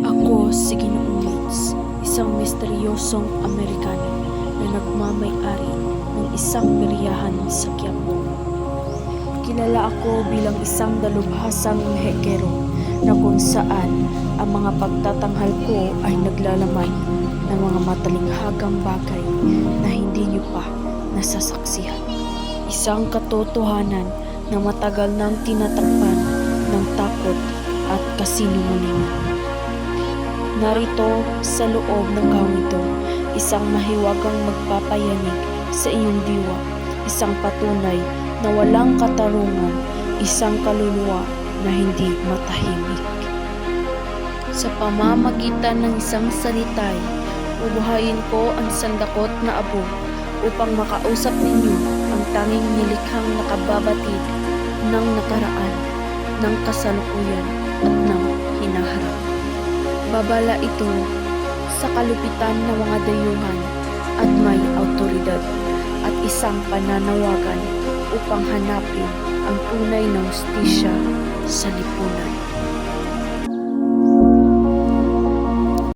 Ako si Ginoong Leeds, isang misteryosong Amerikano na nagmamay-ari ng isang peryahan sa Quiapo. Kilala ako bilang isang dalubhasang Mexicano na kung saan ang mga pagtatanghal ko ay naglalaman ng mga matalinghagang bagay na hindi niyo pa nasasaksihan. Isang katotohanan na matagal nang tinatakpan ng takot at kasinungalingan. Narito sa loob ng kahong ito, isang mahiwagang magpapayanig sa iyong diwa, isang patunay na walang katarungan, isang kaluluwa na hindi matahimik. Sa pamamagitan ng isang salitay, ubuhayin ko ang sandakot na abo upang makausap ninyo ang tanging nilikhang nakababatid ng nakaraan, ng kasalukuyan at ng hinaharap. Babala ito sa kalupitan ng mga dayuhan at may awtoridad at isang pananawagan upang hanapin ang tunay na hustisya sa lipunan.